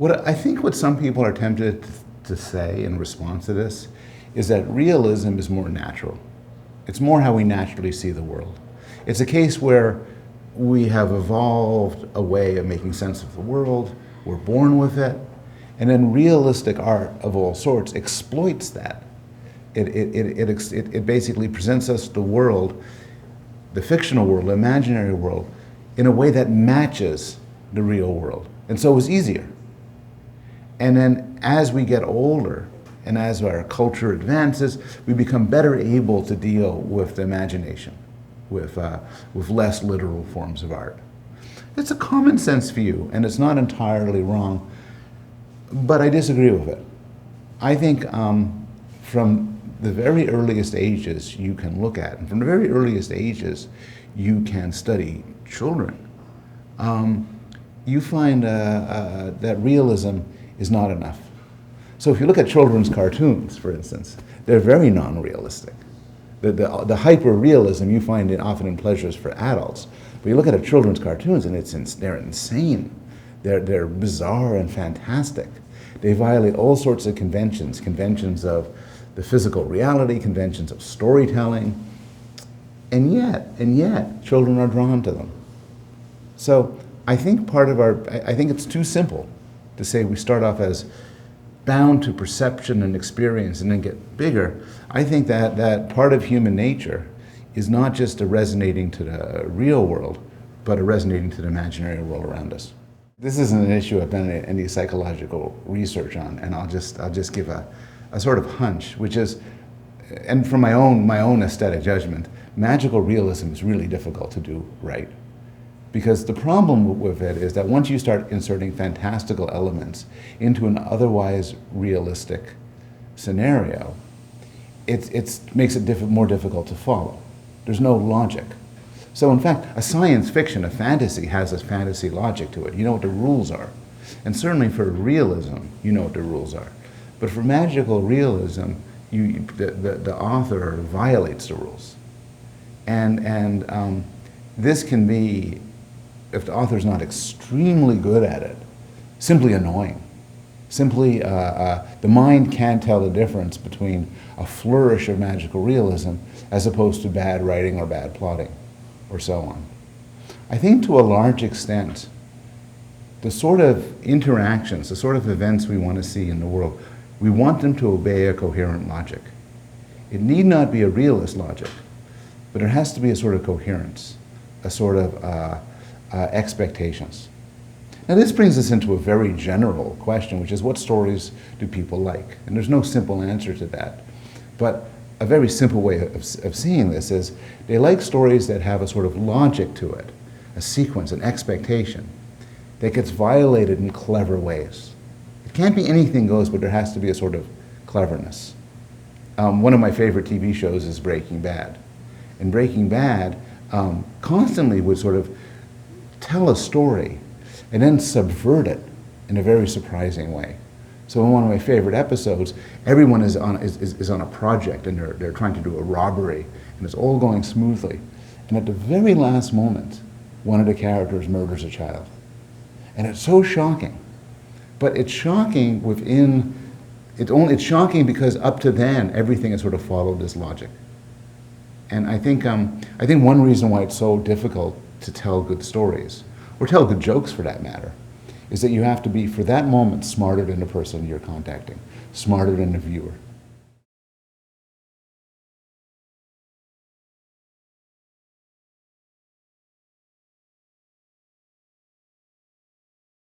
What some people are tempted to say in response to this is that realism is more natural. It's more how we naturally see the world. It's a case where we have evolved a way of making sense of the world, we're born with it, and then realistic art of all sorts exploits that. It basically presents us the world, the fictional world, the imaginary world, in a way that matches the real world. And so it was easier. And then as we get older, and as our culture advances, we become better able to deal with the imagination, with less literal forms of art. It's a common sense view, and it's not entirely wrong, but I disagree with it. I think from the very earliest ages you can look at, and from the very earliest ages you can study children, you find that realism is not enough. So if you look at children's cartoons, for instance, they're very non-realistic. The hyper-realism you find often in pleasures for adults. But you look at a children's cartoons and they're insane. They're bizarre and fantastic. They violate all sorts of conventions of the physical reality, conventions of storytelling, and yet children are drawn to them. So I think I think it's too simple to say we start off as bound to perception and experience and then get bigger. I think that part of human nature is not just a resonating to the real world, but a resonating to the imaginary world around us. This isn't an issue I've done any psychological research on, and I'll just give a sort of hunch, which is, and from my own aesthetic judgment, magical realism is really difficult to do right. Because the problem with it is that once you start inserting fantastical elements into an otherwise realistic scenario, it makes it more difficult to follow. There's no logic. So in fact, a science fiction, a fantasy, has a fantasy logic to it. You know what the rules are. And certainly for realism, you know what the rules are. But for magical realism, the author violates the rules. And this can be, if the author's not extremely good at it, simply annoying. Simply, the mind can't tell the difference between a flourish of magical realism as opposed to bad writing or bad plotting, or so on. I think to a large extent, the sort of interactions, the sort of events we want to see in the world, we want them to obey a coherent logic. It need not be a realist logic, but there has to be a sort of coherence, a sort of expectations. Now this brings us into a very general question, which is what stories do people like? And there's no simple answer to that. But a very simple way of seeing this is they like stories that have a sort of logic to it, a sequence, an expectation that gets violated in clever ways. It can't be anything goes, but there has to be a sort of cleverness. One of my favorite TV shows is Breaking Bad. And Breaking Bad constantly would sort of tell a story and then subvert it in a very surprising way. So in one of my favorite episodes, everyone is on a project and they're trying to do a robbery and it's all going smoothly. And at the very last moment, one of the characters murders a child. And it's so shocking. But it's shocking it's shocking because up to then, everything has sort of followed this logic. And I think one reason why it's so difficult to tell good stories, or tell good jokes for that matter, is that you have to be, for that moment, smarter than the person you're contacting, smarter than the viewer.